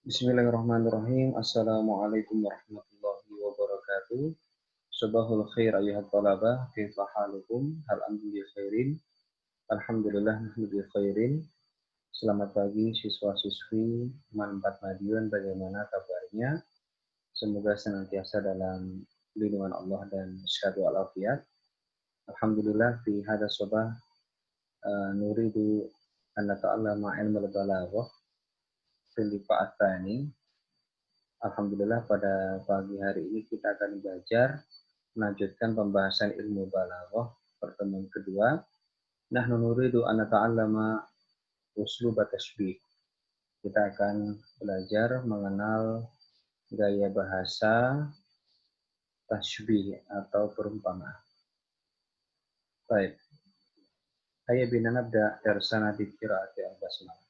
Bismillahirrahmanirrahim. Assalamualaikum warahmatullahi wabarakatuh. Sabahul khair ayuhat talabah. Kaifa halukum? Hal antum bi khairin? Alhamdulillah nahnu bi khairin. Selamat pagi siswa-siswi Manfaat Madiun, bagaimana kabarnya? Semoga senantiasa dalam lindungan Allah dan syahadu al-afiyat. Alhamdulillah fi hada sabah nuridu an nata'allama ilmal balaghah fil liqa'atsani. Alhamdulillah pada pagi hari ini kita akan belajar melanjutkan pembahasan ilmu balaghah pertemuan kedua. Nahnu nuridu an nata'allama uslub tashbih. Kita akan belajar mengenal gaya bahasa tashbih atau perumpamaan. Baik. Hayya bina nabda darsana bi qiraati al-basmalah.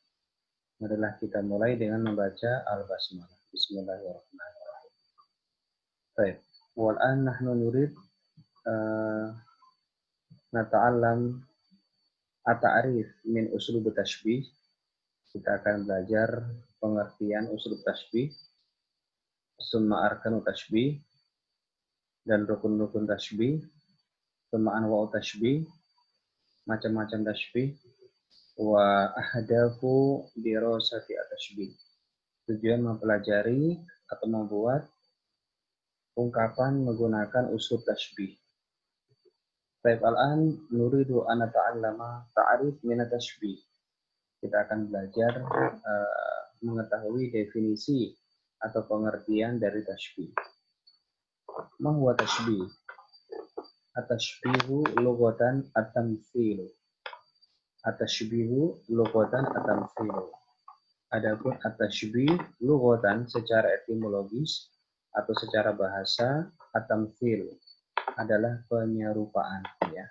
Marilah kita mulai dengan membaca al-basmalah. Bismillahirrahmanirrahim. Baik. Wal an nahnu nurid nata'allam at-ta'rif min uslub tashbih. Kita akan belajar pengertian uslub tashbih, summa arkanu tashbih, dan rukun-rukun tashbih, summa anwa'u tashbih, macam-macam tashbih, wa ahdafu dirasati at-tashbih. Tujuan mempelajari atau membuat ungkapan menggunakan uslub tashbih. Baik, al-an nuridu an nata'allama ta'rif min at-tashbih. Kita akan belajar mengetahui definisi atau pengertian dari tashbih. Ma huwa tashbih? At-tashbihu lughatan at-tamtsilu. At-tashbihu lughatan at-tamtsilu. Adapun at-tashbih lughatan secara etimologis atau secara bahasa, at-tamtsil adalah penyerupaan, ya.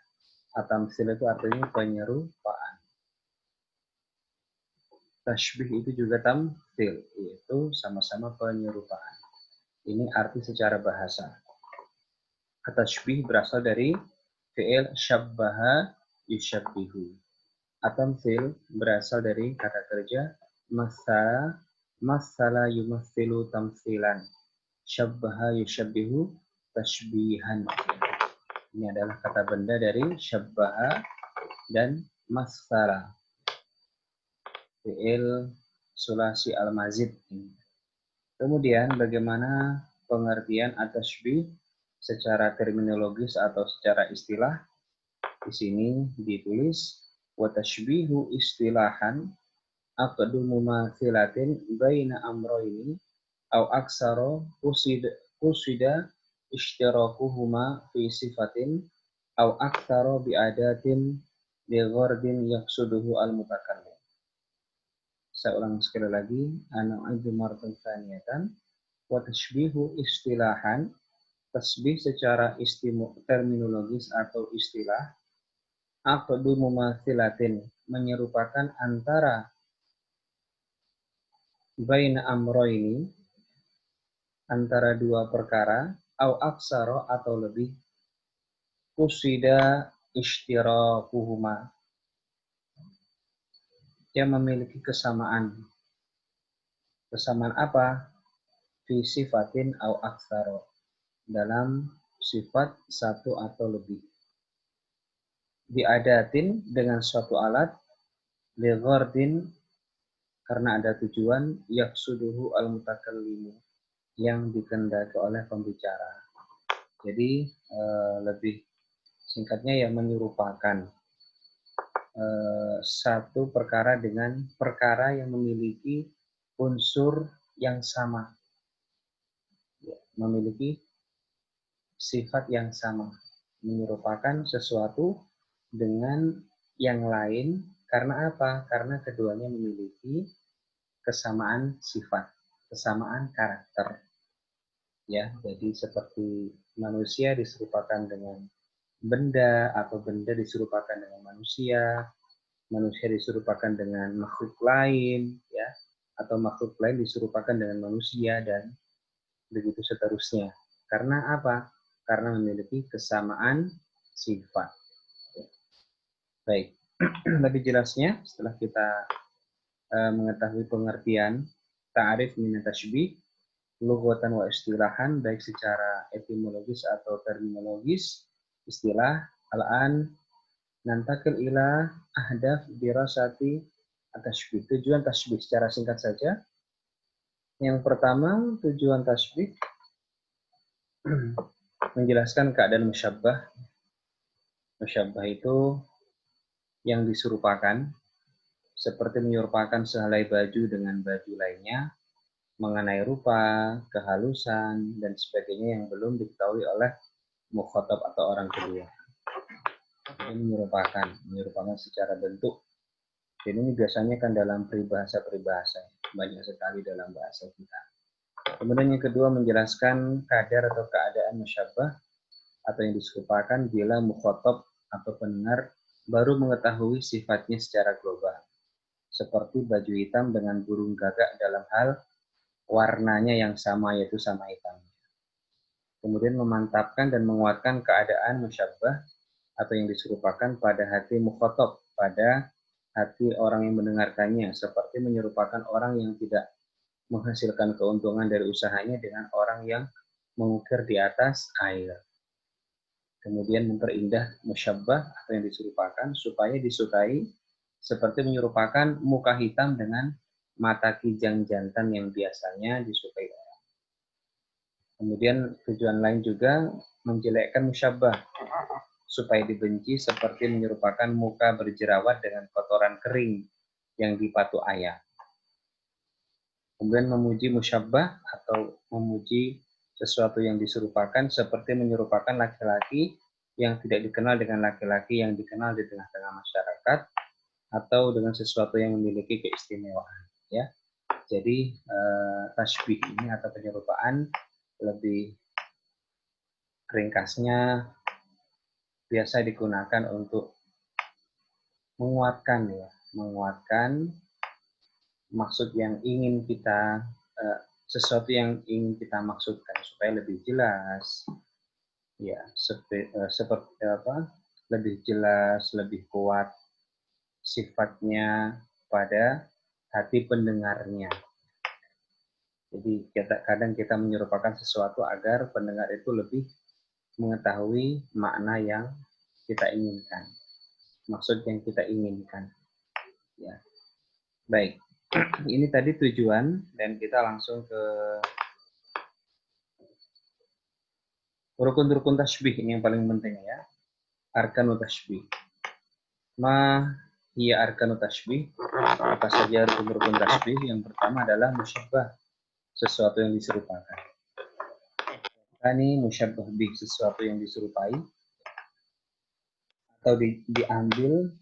At-tamtsil itu artinya penyerupaan. Tashbih itu juga tamtsil, yaitu sama-sama penyerupaan. Ini arti secara bahasa. At-tashbih berasal dari fi'il syabbaha yusyabbihu. At-tamtsil berasal dari kata kerja masala yumatsilu tamtsilan. Syabbaha yusyabbihu tashbihan. Ini adalah kata benda dari syabbaha dan masala. Fi'il sulasi al-mazid. Kemudian bagaimana pengertian at-tashbih secara terminologis atau secara istilah? Di sini ditulis wa tashbihu istilahan aqdu mumatsilatin baina amrayni aw aksara usida ishtirakuhuma fi sifatin aw aktsara bi adatin bi ghardin yaqsuduhu al-mutakallim. Saya ulang sekali lagi, ana a'idzu marratan tsaniyatan. Wa tashbihu istilahan, tasbih secara terminologis atau istilah, aqdu mumatsilatin, menyerupakan antara baina amroini, antara dua perkara, au aksara atau lebih, usida ishtirakuhuma, yang memiliki kesamaan. Kesamaan apa? Fi sifatin au aktsara, dalam sifat satu atau lebih. Biadatin, dengan suatu alat, li ghardin, karena ada tujuan, yaqsuduhu al-mutakallimu, yang dikehendaki oleh pembicara. Jadi lebih singkatnya ya menyerupakan satu perkara dengan perkara yang memiliki unsur yang sama, memiliki sifat yang sama, menyerupakan sesuatu dengan yang lain. Karena apa? Karena keduanya memiliki kesamaan sifat, kesamaan karakter. Ya, jadi seperti manusia diserupakan dengan benda atau benda diserupakan dengan manusia diserupakan dengan makhluk lain, ya, atau makhluk lain diserupakan dengan manusia, dan begitu seterusnya. Karena apa? Karena memiliki kesamaan sifat. Baik, lebih jelasnya setelah kita mengetahui pengertian ta'rif min at-tashbih lughatan wa istilahan, baik secara etimologis atau terminologis istilah. Al-an nantakil ila ahdaf dirasati at-tashbih. Tujuan tashbih secara singkat saja. Yang pertama, tujuan tashbih menjelaskan keadaan musyabbah. Musyabbah itu yang diserupakan, seperti menyerupakan sehelai baju dengan baju lainnya, mengenai rupa, kehalusan, dan sebagainya yang belum diketahui oleh mukhatab atau orang kedua. Ini menyerupakan secara bentuk. Dan ini biasanya kan dalam peribahasa, banyak sekali dalam bahasa kita. Kemudian yang kedua, menjelaskan kadar atau keadaan musyabbah atau yang diserupakan bila mukhatab atau pendengar baru mengetahui sifatnya secara global. Seperti baju hitam dengan burung gagak dalam hal warnanya yang sama, yaitu sama hitam. Kemudian memantapkan dan menguatkan keadaan musyabbah atau yang diserupakan pada hati mukhatab, pada hati orang yang mendengarkannya, seperti menyerupakan orang yang tidak menghasilkan keuntungan dari usahanya dengan orang yang mengukir di atas air. Kemudian memperindah musyabbah atau yang diserupakan supaya disukai, seperti menyerupakan muka hitam dengan mata kijang jantan yang biasanya disukai orang. Kemudian tujuan lain juga menjelekkan musyabbah supaya dibenci, seperti menyerupakan muka berjerawat dengan kotoran kering yang dipatu ayam. Kemudian memuji musyabbah atau memuji sesuatu yang diserupakan, seperti menyerupakan laki-laki yang tidak dikenal dengan laki-laki yang dikenal di tengah-tengah masyarakat, atau dengan sesuatu yang memiliki keistimewaan. Ya, jadi tasbih ini atau penyerupaan lebih ringkasnya biasa digunakan untuk menguatkan maksud yang ingin kita sesuatu yang ingin kita maksudkan supaya lebih jelas, ya, seperti lebih jelas, lebih kuat sifatnya pada hati pendengarnya. Jadi kadang kita menyerupakan sesuatu agar pendengar itu lebih mengetahui makna yang kita inginkan, maksud yang kita inginkan. Ya, baik. Ini tadi tujuan, dan kita langsung ke rukun-rukun tasbih. Ini yang paling penting ya. Arkanut tasbih. Ma hiya arkanut tasbih? Apa saja rukun-rukun tasbih? Yang pertama adalah musyabbah, sesuatu yang diserupakan. Ini musyabbah bih, sesuatu yang diserupai atau diambil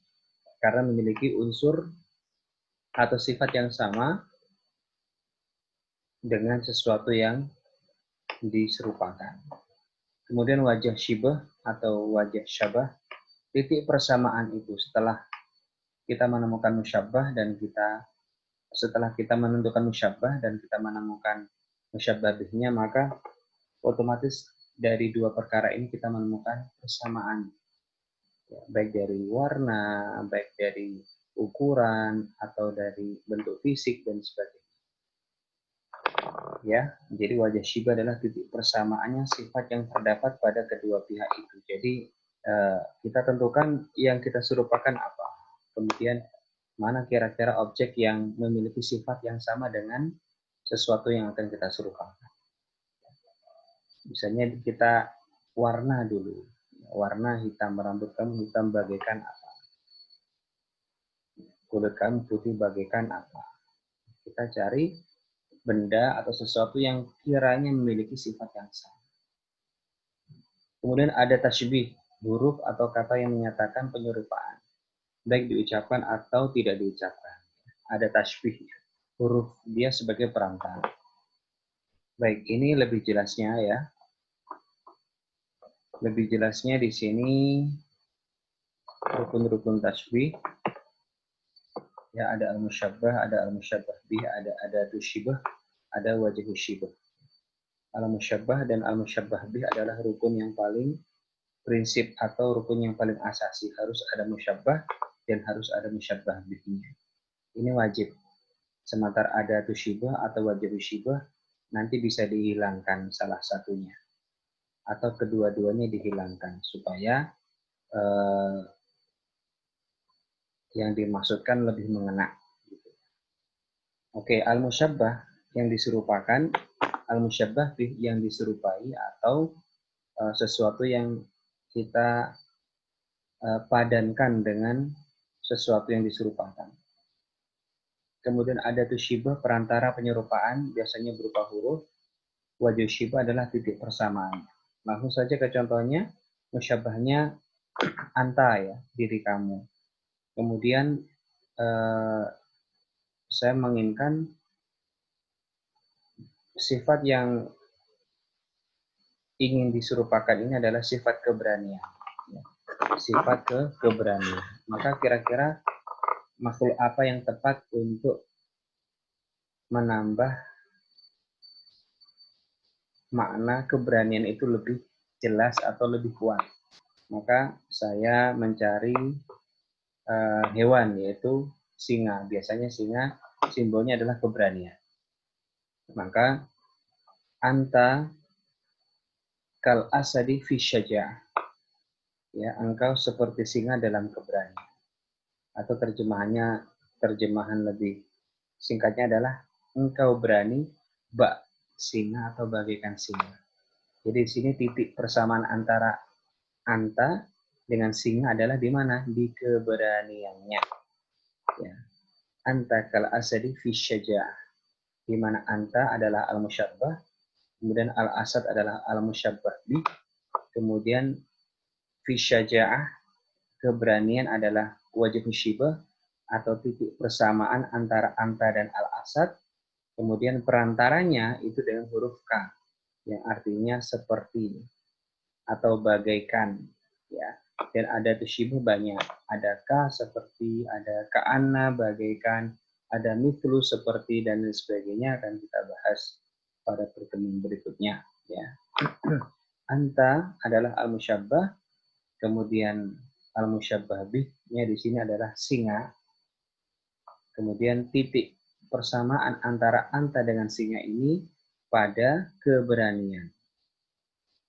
karena memiliki unsur atau sifat yang sama dengan sesuatu yang diserupakan. Kemudian wajah syibah atau wajah syabah, titik persamaan itu setelah kita menemukan musyabbah dan setelah kita menentukan musyabbah dan kita menemukan musyabbah bihnya, maka otomatis dari dua perkara ini kita menemukan persamaan, ya, baik dari warna, baik dari ukuran, atau dari bentuk fisik dan sebagainya. Ya, jadi wajah syibah adalah titik persamaannya sifat yang terdapat pada kedua pihak itu. Jadi kita tentukan yang kita serupakan apa, kemudian mana kira-kira objek yang memiliki sifat yang sama dengan sesuatu yang akan kita serupakan. Misalnya kita warna dulu, warna hitam, rambut kamu hitam bagaikan apa, kulit kamu putih bagaikan apa. Kita cari benda atau sesuatu yang kiranya memiliki sifat yang sama. Kemudian ada tasybih, huruf atau kata yang menyatakan penyerupaan, baik diucapkan atau tidak diucapkan. Ada tasybih, huruf dia sebagai perantara. Baik, ini lebih jelasnya ya. Lebih jelasnya di sini rukun-rukun tasybih. Ya, ada al-musyabbah, ada al-musyabbah bih, ada dusyibah, ada wajah syibah. Al-musyabbah dan al-musyabbah bih adalah rukun yang paling prinsip atau rukun yang paling asasi. Harus ada musyabbah dan harus ada musyabbah bihnya. Ini wajib. Sementara ada syibah atau wajib syibah nanti bisa dihilangkan salah satunya atau kedua-duanya dihilangkan supaya yang dimaksudkan lebih mengena. Oke, al-musyabbah yang diserupakan, al-musyabbah bih yang diserupai atau sesuatu yang kita padankan dengan sesuatu yang diserupakan. Kemudian ada syibah perantara penyerupaan, biasanya berupa huruf. Wajib syibah adalah titik persamaan. Langsung saja ke contohnya, musyabbahnya anta ya, diri kamu. Kemudian saya menginginkan sifat yang ingin diserupakan ini adalah sifat keberanian. Sifat keberanian. Maka kira-kira makhluk apa yang tepat untuk menambah makna keberanian itu lebih jelas atau lebih kuat? Maka saya mencari hewan, yaitu singa. Biasanya singa simbolnya adalah keberanian. Maka anta kal asadi fi syaja'ah. Ya, engkau seperti singa dalam keberanian. Atau terjemahan lebih singkatnya adalah engkau berani bak singa atau bagaikan singa. Jadi di sini titik persamaan antara anta dengan singa adalah di mana? Di keberaniannya. Ya. Anta kal asadi fi syaja'ah. Di mana anta adalah al-musyabbah, kemudian al-asad adalah al-musyabbah bih, kemudian fi syaja'ah keberanian adalah wajib syibah atau titik persamaan antara anta dan al-asad, kemudian perantaranya itu dengan huruf K yang artinya seperti atau bagaikan, ya. Dan ada syibah banyak, ada K seperti, ada ka'anna bagaikan, ada mithlu seperti, dan lain sebagainya akan kita bahas pada pertemuan berikutnya, ya. Anta adalah al-musyabbah, kemudian al-musyabbah bih-nya di sini adalah singa. Kemudian titik persamaan antara anta dengan singa ini pada keberanian.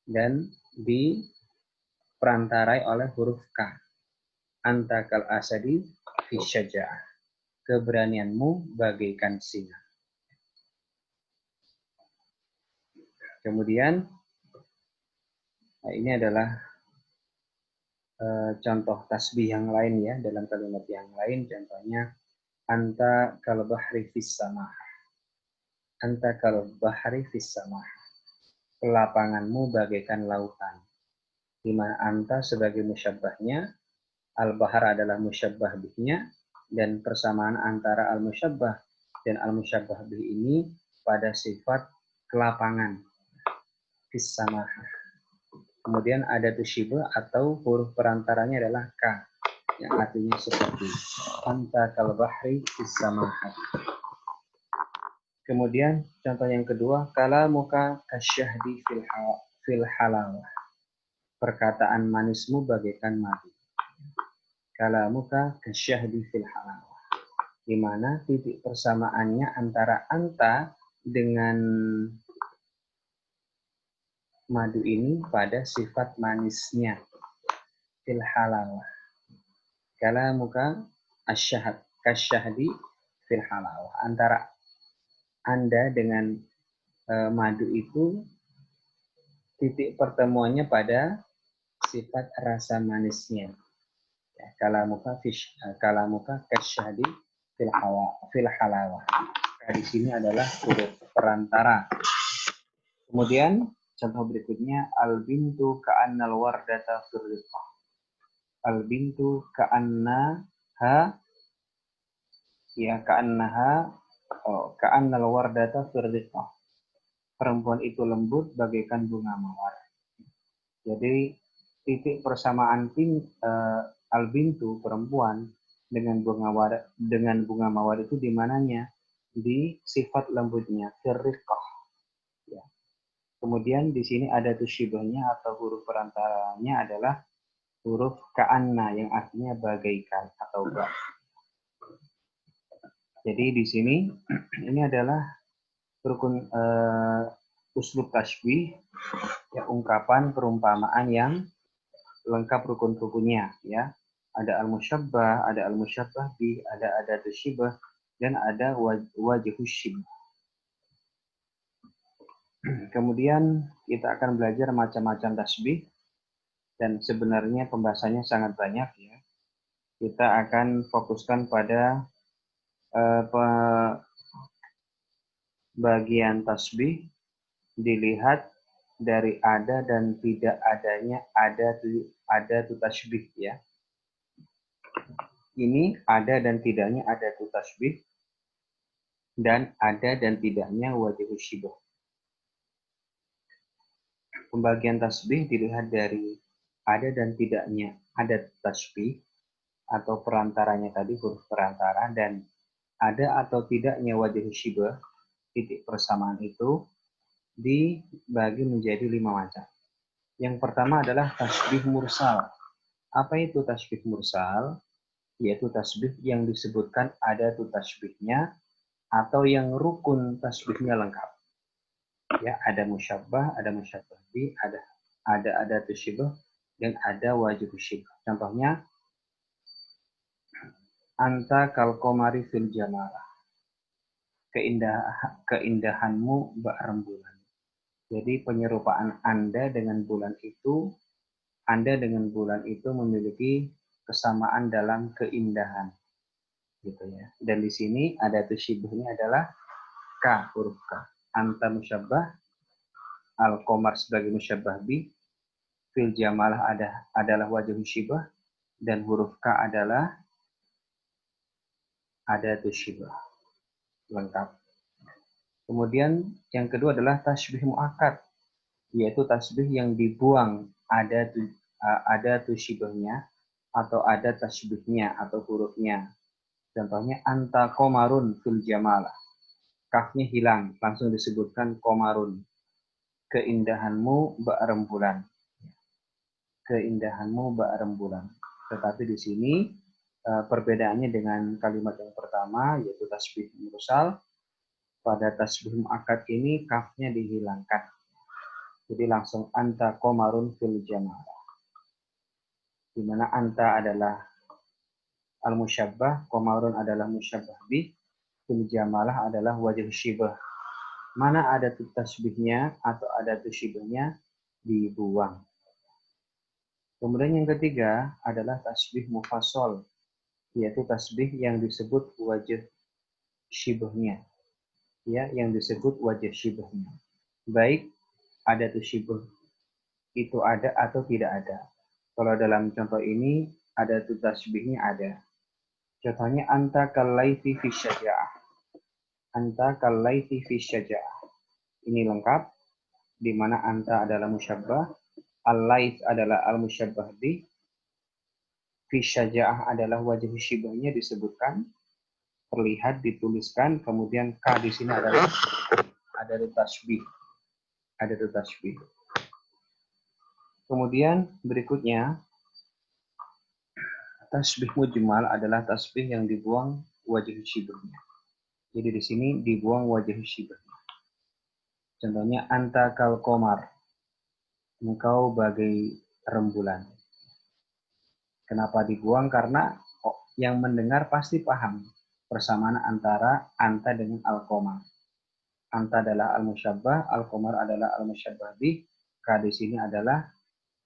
Dan diperantarai oleh huruf K. Anta kal asadi fi syaja'ah. Keberanianmu bagaikan singa. Kemudian ini adalah contoh tasbih yang lain ya, dalam kalimat yang lain. Contohnya anta kal bahri fis samah. Anta kal bahri fis samah. Kelapanganmu bagaikan lautan. Di mana anta sebagai musyabbahnya, al-bahar adalah musyabbah bihnya, dan persamaan antara al-musyabbah dan al-musyabbah bih ini pada sifat kelapangan. Fis samah. Kemudian ada syibah atau huruf perantaranya adalah K yang artinya seperti anta kal bahri fis samahah. Kemudian contoh yang kedua, kalamuka kasyahdi fil halawah. Perkataan manismu bagaikan madu. Kalamuka kasyahdi fil halawah. Di mana titik persamaannya antara anta dengan madu ini pada sifat manisnya. Fil halawah. Kalamuka asyahad kasyahdi fil halawah. Antara Anda dengan madu itu titik pertemuannya pada sifat rasa manisnya. Ya, kalamuka kasyahdi fil halawah. Nah, di sini adalah huruf perantara. Kemudian contoh berikutnya al-bintu ka'annal wardata firriqah. Al-bintu ka'annaha ya ka'annal wardata firriqah. Perempuan itu lembut bagaikan bunga mawar. Jadi titik persamaan al-bintu perempuan dengan bunga mawar itu di mananya? Di sifat lembutnya, firriqah. Ya. Kemudian di sini ada syibahnya atau huruf perantaranya adalah huruf ka'anna yang artinya bagaikan atau bak. Jadi di sini ini adalah rukun uslub tasbih, ya, ungkapan perumpamaan yang lengkap rukun-rukunnya, ya. Ada al-musyabbah, ada al-musyabbah bih, ada adatus syibah, dan ada wajhus syibah. Kemudian kita akan belajar macam-macam tasbih, dan sebenarnya pembahasannya sangat banyak, ya. Kita akan fokuskan pada bagian tasbih dilihat dari ada dan tidak adanya ada tu tasbih, ya. Ini ada dan tidaknya ada tu tasbih, dan ada dan tidaknya wajhus syibah. Pembagian tasbih dilihat dari ada dan tidaknya ada tasbih atau perantaranya tadi, huruf perantara, dan ada atau tidaknya wajhus syibah, titik persamaan itu dibagi menjadi 5 macam. Yang pertama adalah tasbih mursal. Apa itu tasbih mursal? Yaitu tasbih yang disebutkan ada tu tasbihnya atau yang rukun tasbihnya lengkap. Ya, ada musyabbah, ada musyabbah bih, ada tu syibah, dan ada wajib syibah. Contohnya, anta kal qamari fil jamalah. Keindahanmu rembulan. Jadi penyerupaan Anda dengan bulan itu memiliki kesamaan dalam keindahan, gitu ya. Dan di sini ada tu syibahnya adalah K, huruf K. Anta musyabbah, al-qamar sebagai musyabbah bih, fil jamalah adalah wajh syibah, dan huruf K adalah ada tu syibah. Lengkap. Kemudian yang kedua adalah tasbih muakkad, yaitu tasbih yang dibuang ada tu syibahnya atau ada tasbihnya atau hurufnya. Contohnya anta qamarun fil jamalah. Kafnya hilang, langsung disebutkan qamarun. Keindahanmu rembulan. Keindahanmu rembulan. Tetapi di sini perbedaannya dengan kalimat yang pertama, yaitu tasbih mursal. Pada tasbih muakkad ini kafnya dihilangkan. Jadi langsung anta qamarun fil jamalah. Di mana anta adalah al-musyabbah, qamarun adalah musyabbah bih, fil jamalah adalah wajh syibah. Mana ada tu tasbihnya atau ada tu syibahnya dibuang. Kemudian yang ketiga adalah tasbih mufassal, yaitu tasbih yang disebut wajh syibahnya. Ya, yang disebut wajh syibahnya. Baik ada tu syibah itu ada atau tidak ada. Kalau dalam contoh ini ada tu tasbihnya ada. Contohnya anta kallaifi fi syaja'ah. Anta kallaifi fi syaja'ah. Ini lengkap, di mana anta adalah musyabbah, al-laif adalah al-musyabbah bih, fi syaja'ah adalah wajh syibahnya disebutkan, terlihat, dituliskan, kemudian K di sini adalah ada tu tasbih. Ada tu tasbih. Kemudian berikutnya, tasbih mujmal adalah tasbih yang dibuang wajh syibahnya. Jadi di sini dibuang wajh syibahnya. Contohnya anta kal qamar. Engkau bagai rembulan. Kenapa dibuang? Karena yang mendengar pasti paham persamaan antara anta dengan al-qamar. Anta adalah al-musyabbah, al-qamar adalah al-musyabbah bih. K di sini adalah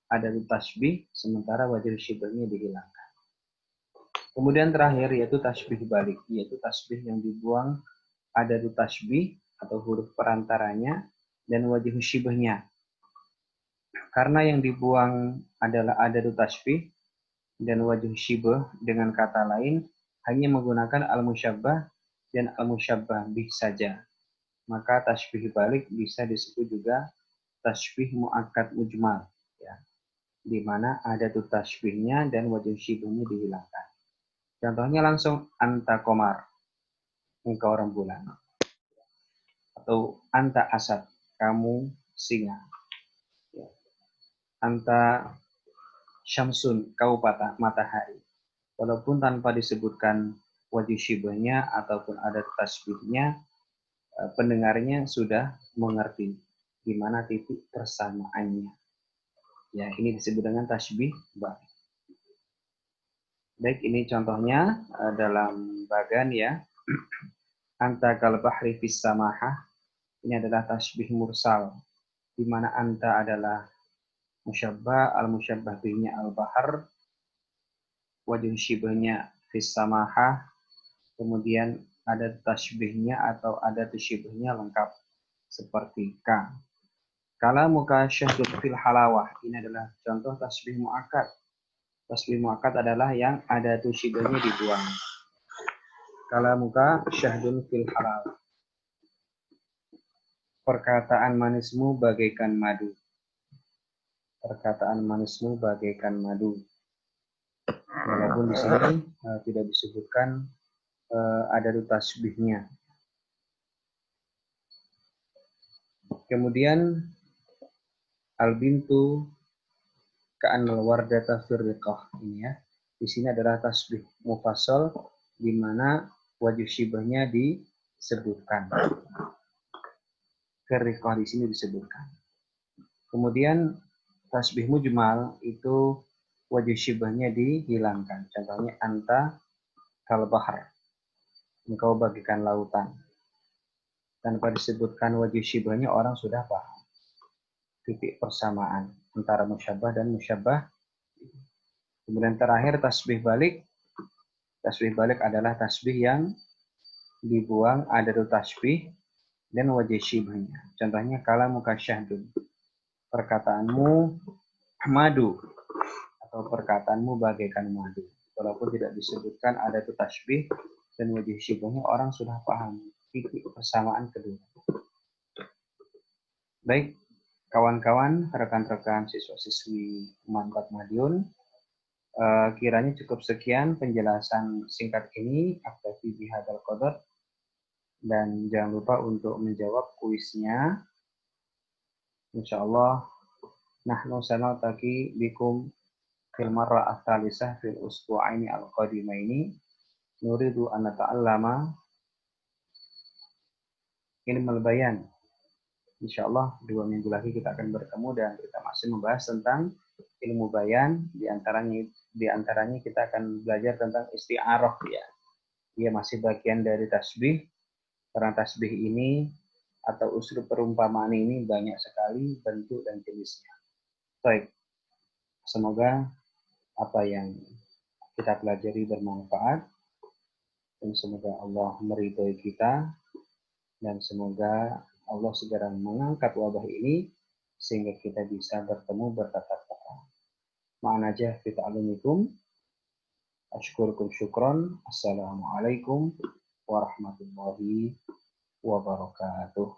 ada tasbih, sementara wajh syibahnya dihilangkan. Kemudian terakhir yaitu tasbih balik, yaitu tasbih yang dibuang ada tu tasbih atau huruf perantaranya dan wajh syibahnya. Karena yang dibuang adalah ada tu tasbih dan wajh syibah, dengan kata lain hanya menggunakan al-musyabbah dan al-musyabbah bih saja. Maka tasbih balik bisa disebut juga tasbih muakkad mujmal, ya, di mana ada tu tasbihnya dan wajh syibahnya dihilangkan. Contohnya langsung anta qamar, engkau rembulan, atau anta asad, kamu singa, ya. Anta syamsun, kau matahari. Walaupun tanpa disebutkan wajib syibahnya ataupun ada tasbihnya, pendengarnya sudah mengerti di mana titik persamaannya. Ya, ini disebut dengan tasbih balik. Baik, ini contohnya dalam bagan ya. Anta kal bahri fis samahah. Ini adalah tasbih mursal, di mana anta adalah musyabbah, al-musyabbah bihnya al-bahar, wajib syibahnya fis samahah, kemudian ada tasbihnya atau ada tasyibihnya lengkap seperti ka. Kalamuka syahdud fil halawah. Ini adalah contoh tasbih muakkad. Tasbih muakkad adalah yang ada tasyibihnya dibuang. Kalamuka syahdun fil halawah. Perkataan manismu bagaikan madu. Perkataan manismu bagaikan madu. Walaupun di sini tidak disebutkan ada tasbihnya. Kemudian al-bintu ka'annal wardata firriqah, ini ya. Di sini adalah tasbih mufassal di mana wajib syibahnya disebutkan. Firriqah di sini disebutkan. Kemudian tasbih mujmal itu wajib syibahnya dihilangkan. Contohnya anta kal bahar. Engkau bagikan lautan. Tanpa disebutkan wajib syibahnya orang sudah paham titik persamaan antara musyabbah dan musyabbah. Kemudian terakhir tasbih balik. Tasbih balik adalah tasbih yang dibuang adadu tasbih dan wajib syibahnya. Contohnya kalamuka syahdun. Perkataanmu madu atau perkataanmu bagaikan madu. Walaupun tidak disebutkan adadu tasbih dan wajib syibahnya, orang sudah paham titik persamaan kedua. Baik, kawan-kawan, rekan-rekan siswa-siswi Mantap Madiun, kiranya cukup sekian penjelasan singkat ini. Aktafi bihadzal qadar, dan jangan lupa untuk menjawab kuisnya. Insyaallah nahnu sanaltaqi bikum fil marrah ats-tsalisah fil usbu'aini al-qadimaini. Nuridu an nata'allama ilmul bayan. Insyaallah 2 minggu lagi kita akan bertemu dan kita masih membahas tentang ilmu bayan. Di antaranya kita akan belajar tentang isti'arah ya. Dia masih bagian dari tasbih. Karena tasbih ini atau uslub perumpamaan ini banyak sekali bentuk dan jenisnya. Baik. Semoga apa yang kita pelajari bermanfaat dan semoga Allah meridhoi kita dan semoga Allah segera mengangkat wabah ini sehingga kita bisa bertemu bertatap muka. Ma'an aja fi ta'alumikum. Asykurukum syukron. Assalamualaikum warahmatullahi wabarakatuh.